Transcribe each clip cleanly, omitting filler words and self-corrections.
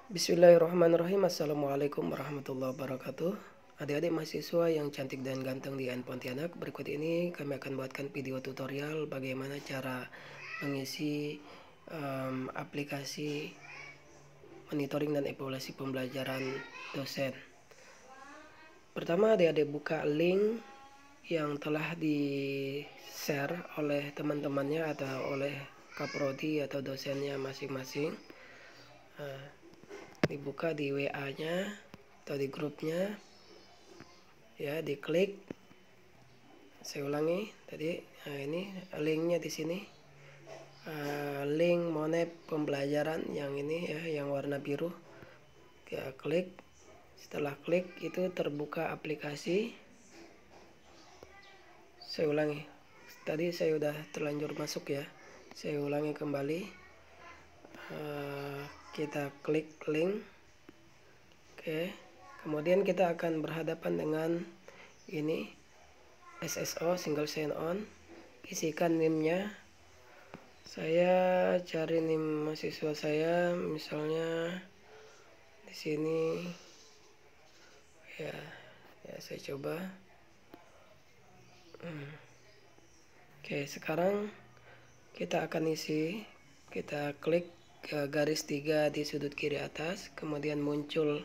Bismillahirrahmanirrahim. Assalamualaikum warahmatullahi wabarakatuh. Adik-adik mahasiswa yang cantik dan ganteng di Pontianak, berikut ini kami akan buatkan video tutorial bagaimana cara mengisi aplikasi monitoring dan evaluasi pembelajaran dosen. Pertama, adik-adik buka link yang telah di-share oleh teman-temannya atau oleh kaprodi atau dosennya masing-masing. Dibuka di WA-nya atau di grupnya, ya, diklik. Saya ulangi tadi, ini linknya di sini, link Monep pembelajaran yang ini ya, yang warna biru. Ya, klik. Setelah klik itu terbuka aplikasi. Saya ulangi, tadi saya udah terlanjur masuk ya, saya ulangi kembali. Kita klik link. Oke, kemudian kita akan berhadapan dengan ini SSO, single sign on. Isikan NIM-nya. Saya cari NIM mahasiswa saya, misalnya di sini ya, saya coba. Oke, sekarang kita akan isi. Kita klik garis 3 di sudut kiri atas, kemudian muncul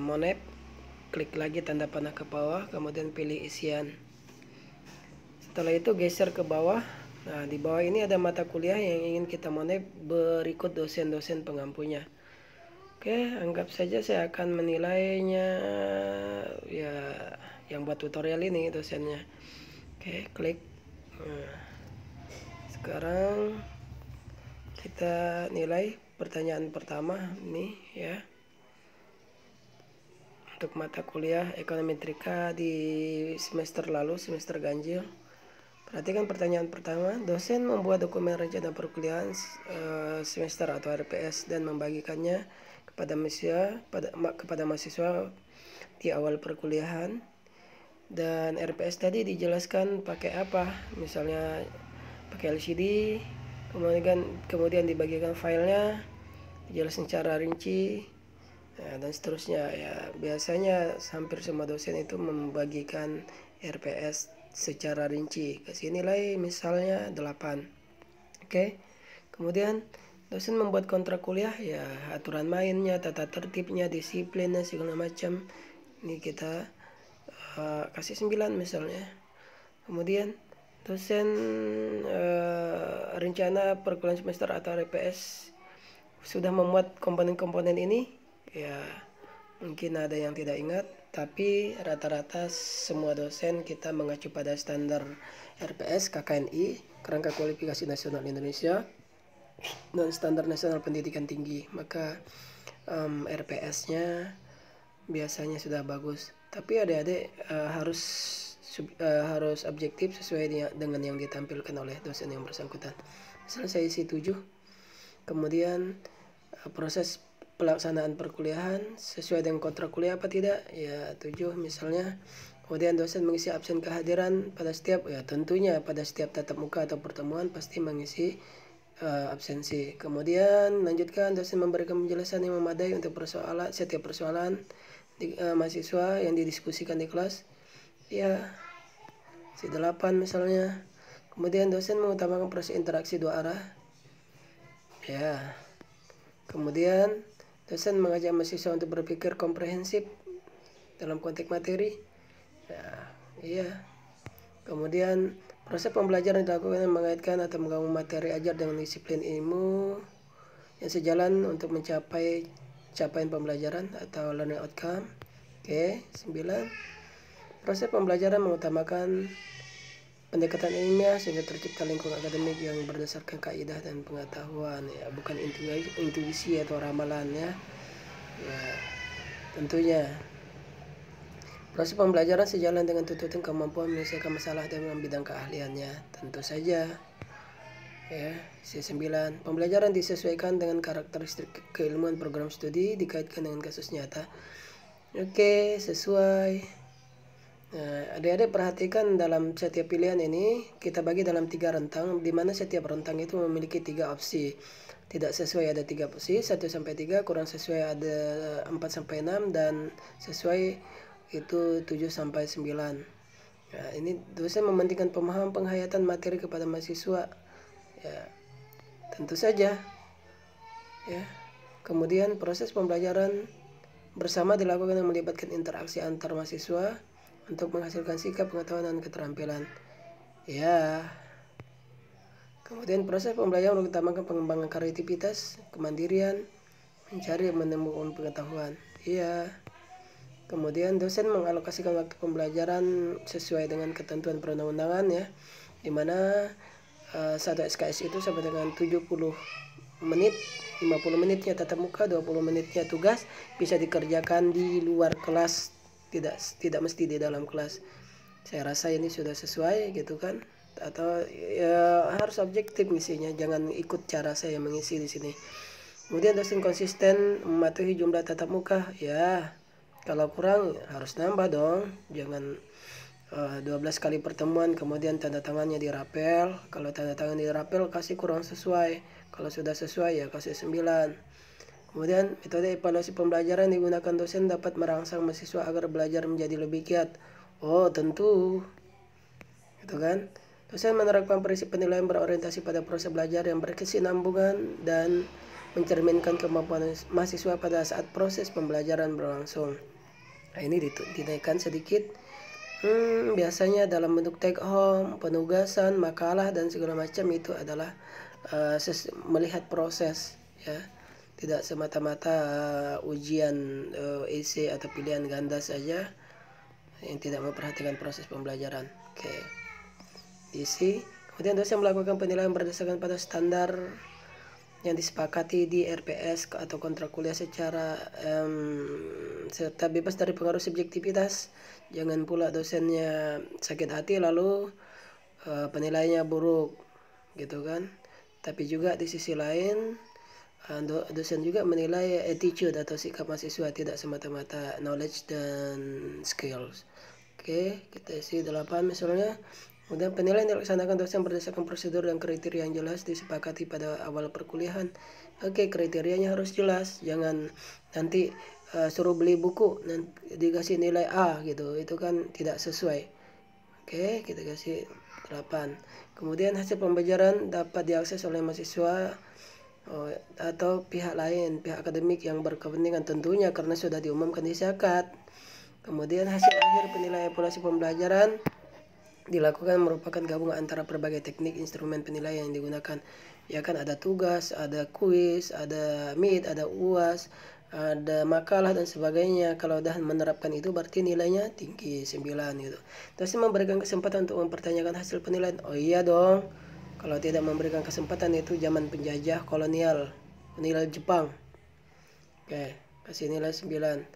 Monep, klik lagi tanda panah ke bawah, kemudian pilih isian. Setelah itu geser ke bawah. Nah, di bawah ini ada mata kuliah yang ingin kita Monep berikut dosen-dosen pengampunya. Oke, anggap saja saya akan menilainya ya, yang buat tutorial ini dosennya. Oke, klik. Nah, sekarang kita nilai pertanyaan pertama nih ya, untuk mata kuliah ekonometrika di semester lalu, semester ganjil. Perhatikan pertanyaan pertama. Dosen membuat dokumen rencana perkuliahan semester atau RPS dan membagikannya kepada mahasiswa di awal perkuliahan. Dan RPS tadi dijelaskan pakai apa? Misalnya pakai LCD, kemudian dibagikan filenya, dijelaskan secara rinci, dan seterusnya ya. Biasanya hampir semua dosen itu membagikan RPS secara rinci. Kasih nilai misalnya 8. Oke. Kemudian dosen membuat kontrak kuliah ya, aturan mainnya, tata tertibnya, disiplinnya, segala macam. Ini kita kasih 9 misalnya. Kemudian dosen rencana perkuliahan semester atau RPS sudah memuat komponen-komponen ini ya. Mungkin ada yang tidak ingat, tapi rata-rata semua dosen kita mengacu pada standar RPS KKNI, Kerangka Kualifikasi Nasional Indonesia, dan standar nasional pendidikan tinggi. Maka RPS-nya biasanya sudah bagus. Tapi adik-adik harus objektif sesuai dengan yang ditampilkan oleh dosen yang bersangkutan. Misalnya saya isi 7, kemudian proses pelaksanaan perkuliahan sesuai dengan kontrak kuliah apa tidak ya, 7 misalnya. Kemudian dosen mengisi absen kehadiran pada setiap, ya tentunya pada setiap tatap muka atau pertemuan pasti mengisi absensi. Kemudian lanjutkan, dosen memberikan penjelasan yang memadai untuk setiap persoalan mahasiswa yang didiskusikan di kelas ya, si 8 misalnya. Kemudian dosen mengutamakan proses interaksi dua arah ya. Kemudian dosen mengajak mahasiswa untuk berpikir komprehensif dalam konteks materi ya, iya. Kemudian proses pembelajaran dilakukan mengaitkan atau menggabung materi ajar dengan disiplin ilmu yang sejalan untuk mencapai capaian pembelajaran atau learning outcome. Oke, 9. Proses pembelajaran mengutamakan pendekatan ilmiah sehingga tercipta lingkungan akademik yang berdasarkan kaidah dan pengetahuan ya, bukan intuisi atau ramalan ya. Ya, tentunya proses pembelajaran sejalan dengan tuntutan kemampuan menyelesaikan masalah dalam bidang keahliannya, tentu saja ya. C9, pembelajaran disesuaikan dengan karakteristik keilmuan program studi dikaitkan dengan kasus nyata. Oke, sesuai Nah, adik-adik perhatikan dalam setiap pilihan ini kita bagi dalam 3 rentang, di mana setiap rentang itu memiliki 3 opsi. Tidak sesuai ada 3 opsi, 1 sampai 3, kurang sesuai ada 4 sampai 6, dan sesuai itu 7 sampai 9. Nah, ini dosen mementingkan pemahaman penghayatan materi kepada mahasiswa. Ya, tentu saja. Ya. Kemudian proses pembelajaran bersama dilakukan yang melibatkan interaksi antar mahasiswa untuk menghasilkan sikap, pengetahuan, dan keterampilan. Ya. Kemudian proses pembelajaran mengutamakan pengembangan kreativitas, kemandirian, mencari dan menemukan pengetahuan. Iya. Kemudian dosen mengalokasikan waktu pembelajaran sesuai dengan ketentuan perundang-undangan ya, di mana satu SKS itu sama dengan 70 menit, 50 menitnya tatap muka, 20 menitnya tugas, bisa dikerjakan di luar kelas, tidak mesti di dalam kelas. Saya rasa ini sudah sesuai gitu kan, atau ya harus objektif misinya, jangan ikut cara saya mengisi di sini. Kemudian dosen konsisten mematuhi jumlah tatap muka ya, kalau kurang harus nambah dong, jangan 12 kali pertemuan kemudian tanda tangannya dirapel. Kalau tanda tangan dirapel kasih kurang sesuai, kalau sudah sesuai ya kasih 9. Kemudian metode evaluasi pembelajaran digunakan dosen dapat merangsang mahasiswa agar belajar menjadi lebih giat. Oh tentu, gitu kan. Dosen menerapkan prinsip penilaian berorientasi pada proses belajar yang berkesinambungan dan mencerminkan kemampuan mahasiswa pada saat proses pembelajaran berlangsung. Nah, ini dinaikkan sedikit. Biasanya dalam bentuk take home, penugasan, makalah, dan segala macam itu adalah melihat proses ya, tidak semata-mata ujian essay atau pilihan ganda saja yang tidak memperhatikan proses pembelajaran. Oke. Isi. Kemudian dosen melakukan penilaian berdasarkan pada standar yang disepakati di RPS atau kontrak kuliah secara serta bebas dari pengaruh subjektivitas. Jangan pula dosennya sakit hati lalu penilaiannya buruk gitu kan. Tapi juga di sisi lain dosen juga menilai attitude atau sikap mahasiswa, tidak semata-mata knowledge dan skills. Oke, kita isi 8 misalnya. Kemudian penilaian dilaksanakan dosen berdasarkan prosedur dan kriteria yang jelas disepakati pada awal perkuliahan. Oke, kriterianya harus jelas. Jangan nanti suruh beli buku dan dikasih nilai A gitu. Itu kan tidak sesuai. Oke, kita kasih 8. Kemudian hasil pembelajaran dapat diakses oleh mahasiswa atau pihak lain, pihak akademik yang berkepentingan tentunya karena sudah diumumkan di Sakat. Kemudian hasil akhir penilaian evaluasi pembelajaran dilakukan merupakan gabungan antara berbagai teknik instrumen penilaian yang digunakan. Ya kan ada tugas, ada kuis, ada MIT, ada UAS, ada makalah dan sebagainya. Kalau udah menerapkan itu berarti nilainya tinggi 9 gitu. Terus memberikan kesempatan untuk mempertanyakan hasil penilaian. Oh iya dong. Kalau tidak memberikan kesempatan itu zaman penjajah kolonial, penilaian Jepang. Oke, kasih nilai 9.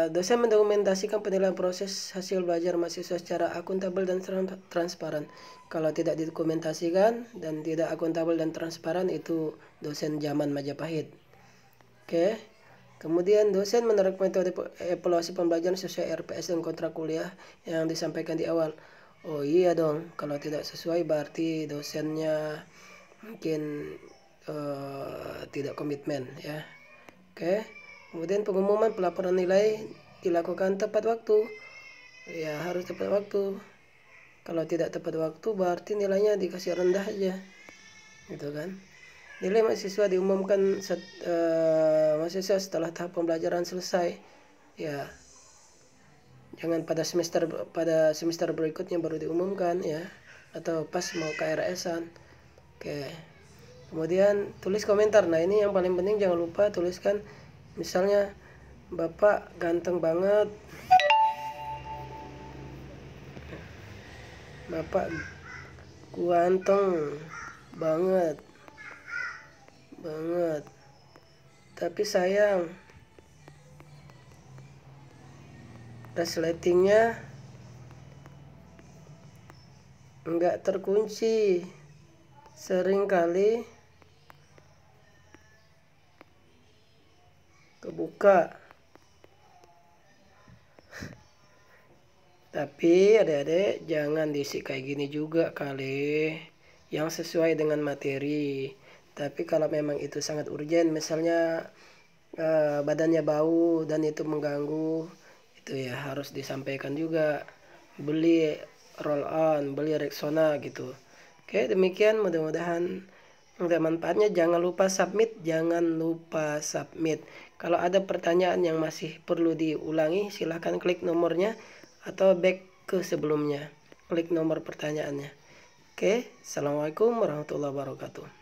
Dosen mendokumentasikan penilaian proses hasil belajar mahasiswa secara akuntabel dan transparan. Kalau tidak didokumentasikan dan tidak akuntabel dan transparan itu dosen zaman Majapahit. Oke. Kemudian dosen menerapkan metode evaluasi pembelajaran sesuai RPS dan kontrak kuliah yang disampaikan di awal. Oh iya dong, kalau tidak sesuai berarti dosennya mungkin tidak komitmen ya. Oke. Kemudian pengumuman pelaporan nilai dilakukan tepat waktu. Ya harus tepat waktu. Kalau tidak tepat waktu berarti nilainya dikasih rendah aja. Gitu kan. Nilai mahasiswa diumumkan mahasiswa setelah tahap pembelajaran selesai. Ya. Jangan pada semester berikutnya baru diumumkan ya. Atau pas mau KRS-an. Oke. Kemudian tulis komentar. Nah, ini yang paling penting, jangan lupa tuliskan misalnya Bapak ganteng banget. Bapak ganteng banget. Tapi sayang resletingnya enggak terkunci. Sering kali kebuka. Tapi adik-adik jangan diisi kayak gini juga kali, yang sesuai dengan materi. Tapi kalau memang itu sangat urgent, misalnya badannya bau dan itu mengganggu, itu ya harus disampaikan juga. Beli roll on, beli Rexona gitu. Oke, demikian mudah-mudahan ada manfaatnya. Jangan lupa submit, jangan lupa submit. Kalau ada pertanyaan yang masih perlu diulangi, silahkan klik nomornya atau back ke sebelumnya. Klik nomor pertanyaannya. Oke, assalamualaikum warahmatullahi wabarakatuh.